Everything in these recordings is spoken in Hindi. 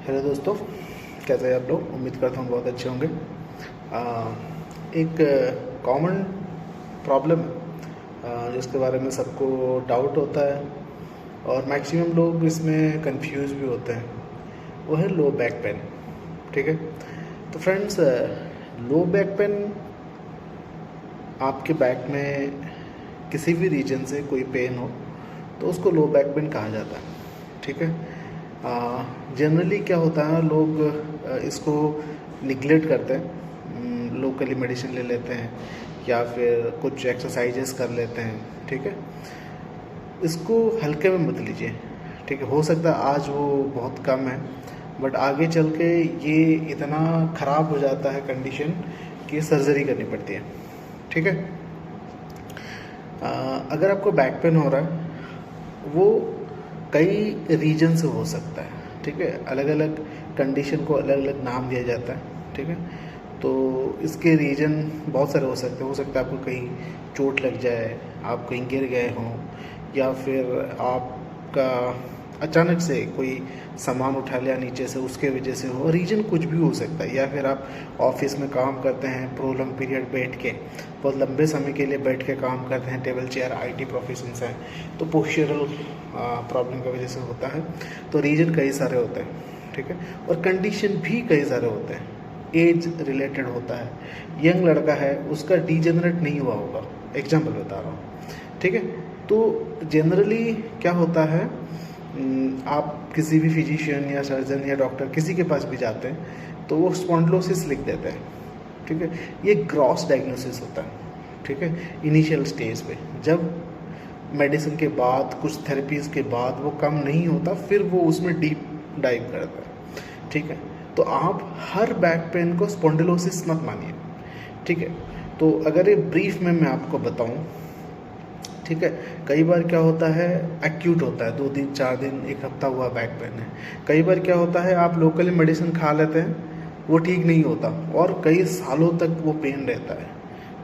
हेलो दोस्तों, कैसे हैं आप लोग। उम्मीद करता हूँ बहुत अच्छे होंगे। एक कॉमन प्रॉब्लम है जिसके बारे में सबको डाउट होता है और मैक्सिमम लोग इसमें कंफ्यूज भी होते हैं, वो है लो बैक पेन। ठीक है, तो फ्रेंड्स, लो बैक पेन आपके बैक में किसी भी रीजन से कोई पेन हो तो उसको लो बैक पेन कहा जाता है। ठीक है, जनरली क्या होता है, लोग इसको निगलेक्ट करते हैं, लोकली मेडिसिन ले लेते हैं या फिर कुछ एक्सरसाइजेस कर लेते हैं। ठीक है, इसको हल्के में मत लीजिए। ठीक है, हो सकता है आज वो बहुत कम है, बट आगे चल के ये इतना ख़राब हो जाता है कंडीशन कि सर्जरी करनी पड़ती है। ठीक है, अगर आपको बैक पेन हो रहा है वो कई रीजन से हो सकता है। ठीक है, अलग अलग कंडीशन को अलग अलग नाम दिया जाता है। ठीक है, तो इसके रीजन बहुत सारे हो सकते हैं। हो सकता है आपको कहीं चोट लग जाए, आप कहीं गिर गए हों, या फिर आपका अचानक से कोई सामान उठा लिया नीचे से, उसके वजह से हो। रीजन कुछ भी हो सकता है। या फिर आप ऑफिस में काम करते हैं, प्रोलॉन्ग पीरियड बैठ के, बहुत लंबे समय के लिए बैठ के काम करते हैं, टेबल चेयर आईटी प्रोफेशंस हैं, तो पोस्चरल प्रॉब्लम की वजह से होता है। तो रीजन कई सारे होते हैं। ठीक है, और कंडीशन भी कई सारे होते हैं। एज रिलेटेड होता है, यंग लड़का है उसका डीजेनरेट नहीं हुआ होगा, एग्जाम्पल बता रहा हूँ। ठीक है, तो जनरली क्या होता है, आप किसी भी फिजिशियन या सर्जन या डॉक्टर किसी के पास भी जाते हैं तो वो स्पॉन्डिलोसिस लिख देते हैं। ठीक है, ये ग्रॉस डायग्नोसिस होता है। ठीक है, इनिशियल स्टेज पे, जब मेडिसिन के बाद कुछ थेरेपीज़ के बाद वो कम नहीं होता, फिर वो उसमें डीप डाइव करता है। ठीक है, तो आप हर बैक पेन को स्पॉन्डिलोसिस मत मानिए। ठीक है, तो अगर ये ब्रीफ में मैं आपको बताऊं, ठीक है, कई बार क्या होता है, एक्यूट होता है, 2 दिन 4 दिन 1 हफ्ता हुआ बैक पेन है। कई बार क्या होता है, आप लोकली मेडिसिन खा लेते हैं, वो ठीक नहीं होता और कई सालों तक वो पेन रहता है,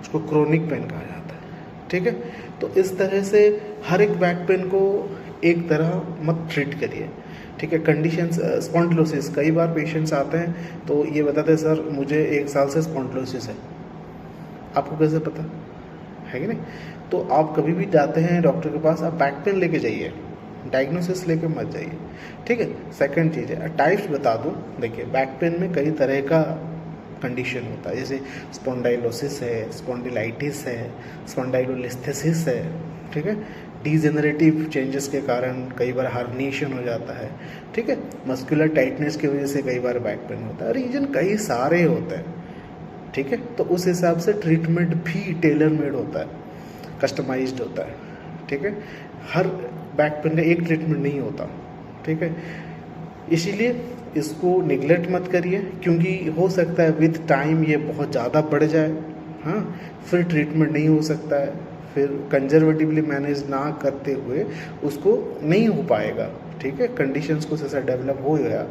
उसको क्रोनिक पेन कहा जाता है। ठीक है, तो इस तरह से हर एक बैक पेन को एक तरह मत ट्रीट करिए। ठीक है, कंडीशंस स्पॉन्डिलोसिस, कई बार पेशेंट्स आते हैं तो ये बताते हैं सर मुझे 1 साल से स्पॉन्डिलोसिस है। आपको कैसे पता है कि नहीं? तो आप कभी भी जाते हैं डॉक्टर के पास, आप बैक पेन लेके जाइए, डायग्नोसिस लेके मत जाइए। ठीक है, सेकंड चीज़ है, टाइप्स बता दूं। देखिए, बैक पेन में कई तरह का कंडीशन होता है, जैसे स्पॉन्डाइलोसिस है, स्पॉन्डिलाइटिस है, स्पॉन्डाइलोलिस्थेसिस है। ठीक है, डीजेनरेटिव चेंजेस के कारण कई बार हार्निएशन हो जाता है। ठीक है, मस्कुलर टाइटनेस की वजह से कई बार बैक पेन होता है। रीजन कई सारे होते हैं। ठीक है, तो उस हिसाब से ट्रीटमेंट भी टेलर मेड होता है, कस्टमाइज्ड होता है। ठीक है, हर बैक पेन का एक ट्रीटमेंट नहीं होता। ठीक है, इसीलिए इसको निगलेक्ट मत करिए, क्योंकि हो सकता है विद टाइम ये बहुत ज़्यादा बढ़ जाए। हाँ, फिर ट्रीटमेंट नहीं हो सकता है, फिर कंजर्वेटिवली मैनेज ना करते हुए उसको नहीं हो पाएगा। ठीक है, कंडीशंस को जैसा डेवलप हो गया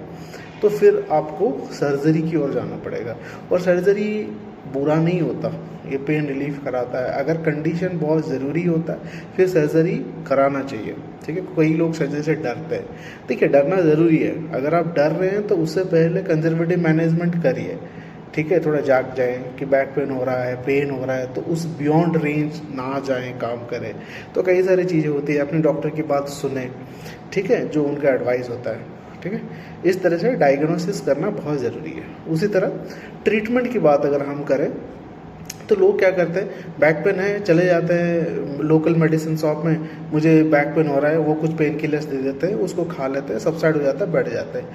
तो फिर आपको सर्जरी की ओर जाना पड़ेगा। और सर्जरी बुरा नहीं होता, ये पेन रिलीफ कराता है। अगर कंडीशन बहुत ज़रूरी होता है फिर सर्जरी कराना चाहिए। ठीक है, कई लोग सर्जरी से डरते हैं। देखिए, डरना ज़रूरी है। अगर आप डर रहे हैं तो उससे पहले कंजर्वेटिव मैनेजमेंट करिए। ठीक है, थोड़ा जाग जाएं कि बैक पेन हो रहा है, पेन हो रहा है, तो उस बियॉन्ड रेंज ना जाएं, काम करें। तो कई सारी चीज़ें होती है, अपने डॉक्टर की बात सुने। ठीक है, जो उनका एडवाइस होता है। ठीक है, इस तरह से डायग्नोसिस करना बहुत ज़रूरी है। उसी तरह ट्रीटमेंट की बात अगर हम करें तो लोग क्या करते हैं, बैक पेन है, चले जाते हैं लोकल मेडिसिन शॉप में, मुझे बैक पेन हो रहा है, वो कुछ पेन किलर्स दे देते हैं, उसको खा लेते हैं, सबसाइड हो जाता है, बैठ जाते हैं।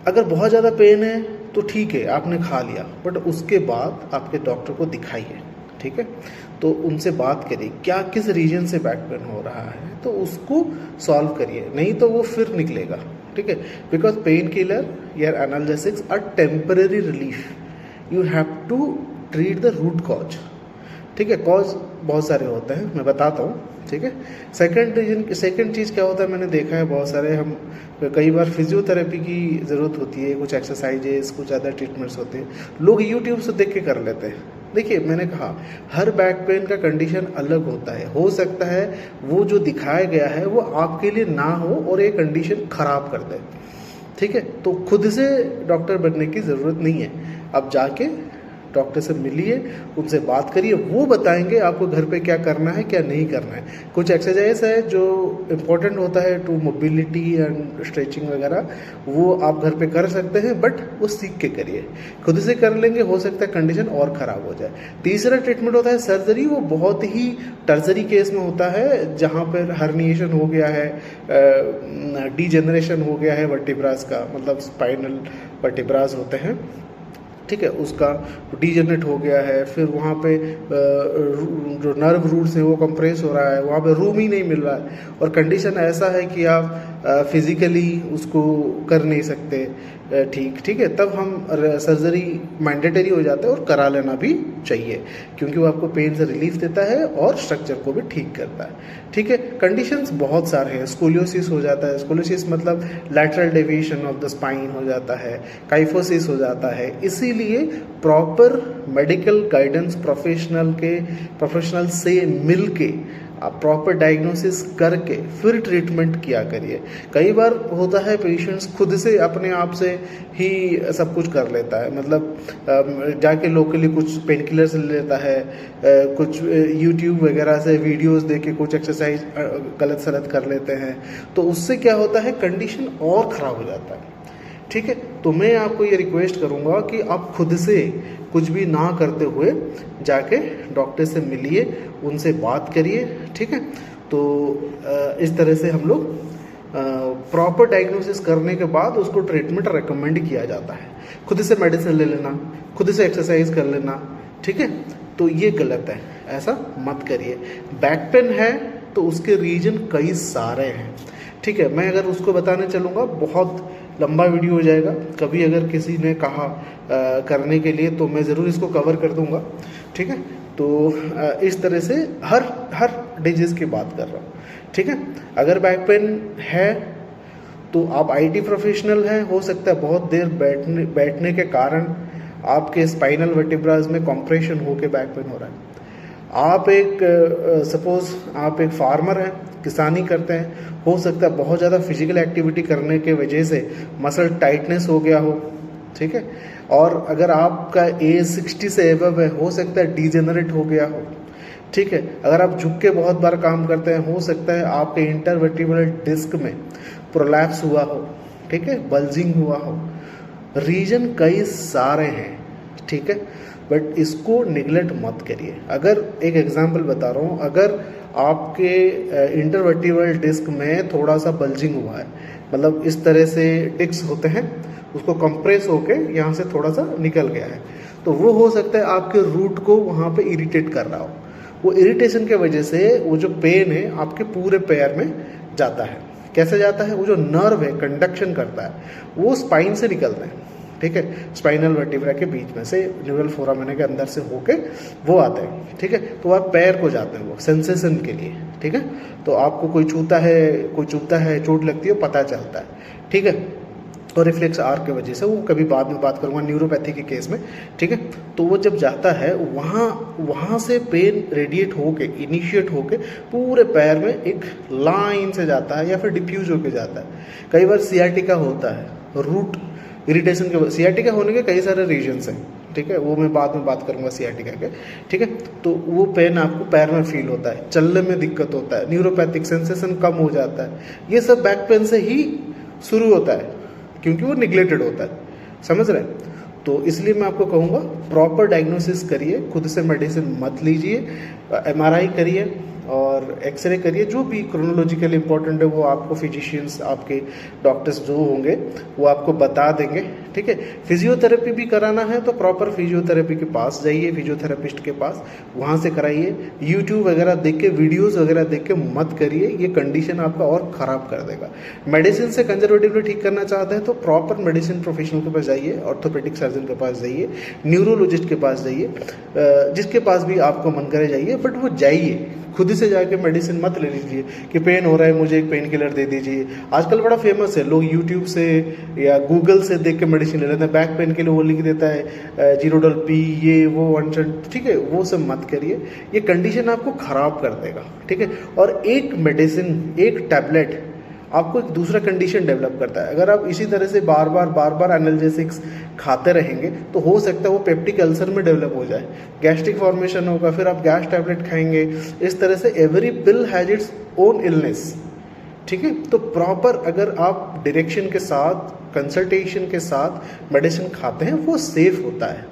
अगर बहुत ज़्यादा पेन है तो ठीक है, आपने खा लिया, बट उसके बाद आपके डॉक्टर को दिखाइए। ठीक है, तो उनसे बात करिए क्या किस रीजन से बैक पेन हो रहा है, तो उसको सॉल्व करिए, नहीं तो वो फिर निकलेगा। ठीक है, बिकॉज पेन किलर या analgesics are temporary relief, you have to treat the root cause. ठीक है, कॉज बहुत सारे होते हैं, मैं बताता हूँ। ठीक है, सेकंड चीज़ क्या होता है, मैंने देखा है बहुत सारे, हम कई बार फिजियोथेरेपी की ज़रूरत होती है, कुछ एक्सरसाइजेस, कुछ अदर ट्रीटमेंट्स होते हैं, लोग यूट्यूब से देख के कर लेते हैं। देखिए, मैंने कहा हर बैक पेन का कंडीशन अलग होता है। हो सकता है वो जो दिखाया गया है वो आपके लिए ना हो और ये कंडीशन ख़राब कर दे। ठीक है। तो खुद से डॉक्टर बनने की ज़रूरत नहीं है, आप जाके डॉक्टर से मिलिए, उनसे बात करिए, वो बताएंगे आपको घर पे क्या करना है क्या नहीं करना है। कुछ एक्सरसाइज है जो इम्पोर्टेंट होता है टू मोबिलिटी एंड स्ट्रेचिंग वगैरह, वो आप घर पे कर सकते हैं, बट वो सीख के करिए। खुद से कर लेंगे हो सकता है कंडीशन और ख़राब हो जाए। तीसरा ट्रीटमेंट होता है सर्जरी, वो बहुत ही टर्जरी केस में होता है, जहाँ पर हर्निएशन हो गया है, डीजेनरेशन हो गया है वर्टिब्रास का, मतलब स्पाइनल वर्टिब्रास होते हैं, ठीक है, उसका डीजनरेट हो गया है, फिर वहाँ पे जो नर्व रूट्स हैं वो कंप्रेस हो रहा है, वहाँ पे रूम ही नहीं मिल रहा है, और कंडीशन ऐसा है कि आप फिज़िकली उसको कर नहीं सकते ठीक है, तब हम सर्जरी मैंडेटरी हो जाता है और करा लेना भी चाहिए, क्योंकि वो आपको पेन से रिलीफ देता है और स्ट्रक्चर को भी ठीक करता है। ठीक है, कंडीशंस बहुत सारे हैं। स्कोलियोसिस हो जाता है, स्कोलियोसिस मतलब lateral deviation of the spine हो जाता है, काइफोसिस हो जाता है। इसीलिए प्रॉपर मेडिकल गाइडेंस प्रोफेशनल से मिल के आप प्रॉपर डायग्नोसिस करके फिर ट्रीटमेंट किया करिए। कई बार होता है पेशेंट्स खुद से अपने आप से ही सब कुछ कर लेता है, मतलब जाके लोकली कुछ पेन किलर्स ले लेता है, कुछ यूट्यूब वगैरह से वीडियोस देख के कुछ एक्सरसाइज गलत सलत कर लेते हैं, तो उससे क्या होता है कंडीशन और ख़राब हो जाता है। ठीक है, तो मैं आपको ये रिक्वेस्ट करूँगा कि आप खुद से कुछ भी ना करते हुए जाके डॉक्टर से मिलिए, उनसे बात करिए। ठीक है, तो इस तरह से हम लोग प्रॉपर डायग्नोसिस करने के बाद उसको ट्रीटमेंट रेकमेंड किया जाता है। खुद से मेडिसिन ले लेना, खुद से एक्सरसाइज कर लेना, ठीक है, तो ये गलत है, ऐसा मत करिए। बैक पेन है तो उसके रीजन कई सारे हैं। ठीक है, मैं अगर उसको बताने चलूँगा बहुत लंबा वीडियो हो जाएगा। कभी अगर किसी ने कहा करने के लिए तो मैं ज़रूर इसको कवर कर दूंगा। ठीक है, तो इस तरह से हर डिजीज़ की बात कर रहा हूँ। ठीक है, अगर बैक पेन है तो आप आईटी प्रोफेशनल हैं, हो सकता है बहुत देर बैठने के कारण आपके स्पाइनल वर्टिब्रास में कॉम्प्रेशन होकर बैक पेन हो रहा है। आप सपोज आप एक फार्मर हैं, किसानी करते हैं, हो सकता है बहुत ज़्यादा फिजिकल एक्टिविटी करने के वजह से मसल टाइटनेस हो गया हो। ठीक है, और अगर आपका एज 60 से एबव है, हो सकता है डीजेनरेट हो गया हो। ठीक है, अगर आप झुक के बहुत बार काम करते हैं, हो सकता है आपके इंटरवर्टिब्रल डिस्क में प्रोलैप्स हुआ हो, ठीक है, बल्जिंग हुआ हो। रीजन कई सारे हैं, ठीक है, बट इसको निगलेक्ट मत करिए। अगर एक एग्जांपल बता रहा हूँ, अगर आपके इंटरवर्टिब्रल डिस्क में थोड़ा सा बल्जिंग हुआ है, मतलब इस तरह से डिस्क होते हैं, उसको कंप्रेस होके यहाँ से थोड़ा सा निकल गया है, तो वो हो सकता है आपके रूट को वहाँ पे इरिटेट कर रहा हो। वो इरिटेशन के वजह से वो जो पेन है आपके पूरे पैर में जाता है। कैसे जाता है? वो जो नर्व है कंडक्शन करता है, वो स्पाइन से निकलता है। ठीक है, स्पाइनल वर्टिब्रा के बीच में से न्यूरल फोरामेना के अंदर से होके वो आते हैं। ठीक है, तो आप पैर को जाते हैं वो सेंसेशन के लिए। ठीक है, तो आपको कोई छूता है, कोई चुभता है, चोट लगती है, पता चलता है। ठीक है, और रिफ्लेक्स आर्क की वजह से, वो कभी बाद में बात करूँगा न्यूरोपैथी के केस में। ठीक है, तो वो जब जाता है वहाँ से पेन रेडिएट होके, इनिशिएट होके पूरे पैर में एक लाइन से जाता है या फिर डिफ्यूज होके जाता है। कई बार सियाटिका होता है, रूट इरिटेशन के। सियाटिका होने के कई सारे रीजन्स हैं, ठीक है, वो मैं बाद में बात करूँगा सियाटिका के। ठीक है, तो वो पेन आपको पैर में फील होता है, चलने में दिक्कत होता है, न्यूरोपैथिक सेंसेशन कम हो जाता है। ये सब बैक पेन से ही शुरू होता है, क्योंकि वो निगलेक्टेड होता है। समझ रहे हैं? तो इसलिए मैं आपको कहूँगा प्रॉपर डायग्नोसिस करिए, खुद से मेडिसिन मत लीजिए, एमआरआई करिए और एक्सरे करिए। जो भी क्रोनोलॉजिकली इंपॉर्टेंट है वो आपको फिजिशियंस, आपके डॉक्टर्स जो होंगे वो आपको बता देंगे। ठीक है, फिजियोथेरेपी भी कराना है तो प्रॉपर फिजियोथेरेपी के पास जाइए, फिजियोथेरेपिस्ट के पास, वहाँ से कराइए। यूट्यूब वगैरह देख के, वीडियोज़ वगैरह देख के मत करिए, ये कंडीशन आपका और ख़राब कर देगा। मेडिसिन से कंजर्वेटिवली ठीक करना चाहते हैं तो प्रॉपर मेडिसिन प्रोफेशनल के पास जाइए, ऑर्थोपेडिक सर्जन के पास जाइए, न्यूरोलॉजिस्ट के पास जाइए, जिसके पास भी आपको मन करे जाइए, बट वो जाइए। खुद से जाके मेडिसिन मत ले लीजिए कि पेन हो रहा है मुझे एक पेन किलर दे दीजिए। आजकल बड़ा फेमस है, लोग यूट्यूब से या गूगल से देख के मेडिसिन ले लेते हैं। बैक पेन के लिए वो लिख देता है जीरोडल पी, ये वो अनशन। ठीक है, वो सब मत करिए, ये कंडीशन आपको ख़राब कर देगा। ठीक है, और एक मेडिसिन, एक टैबलेट आपको एक दूसरा कंडीशन डेवलप करता है। अगर आप इसी तरह से बार बार एनाल्जेसिक्स खाते रहेंगे तो हो सकता है वो पेप्टिक अल्सर में डेवलप हो जाए, गैस्ट्रिक फॉर्मेशन होगा, फिर आप गैस टैबलेट खाएंगे। इस तरह से every pill has its own illness, ठीक है। तो प्रॉपर अगर आप डायरेक्शन के साथ, कंसल्टेशन के साथ मेडिसिन खाते हैं वो सेफ होता है,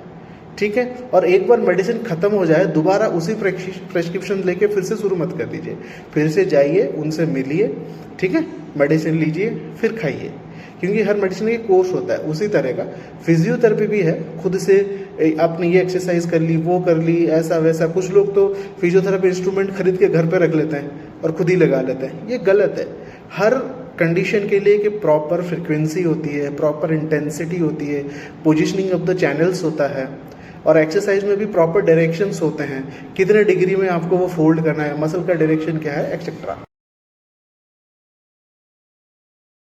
ठीक है। और एक बार मेडिसिन ख़त्म हो जाए दोबारा उसी प्रेस्क्रिप्शन लेके फिर से शुरू मत कर दीजिए, फिर से जाइए, उनसे मिलिए, ठीक है, मेडिसिन लीजिए, फिर खाइए, क्योंकि हर मेडिसिन का कोर्स होता है। उसी तरह का फिजियोथेरेपी भी है, खुद से आपने ये एक्सरसाइज कर ली, वो कर ली, ऐसा वैसा। कुछ लोग तो फिजियोथेरेपी इंस्ट्रूमेंट खरीद के घर पे रख लेते हैं और खुद ही लगा लेते हैं, ये गलत है। हर कंडीशन के लिए कि प्रॉपर फ्रिक्वेंसी होती है, प्रॉपर इंटेंसिटी होती है, पोजिशनिंग ऑफ द चैनल्स होता है, और एक्सरसाइज में भी प्रॉपर डायरेक्शंस होते हैं, कितने डिग्री में आपको वो फोल्ड करना है, मसल का डायरेक्शन क्या है, एक्सेट्रा।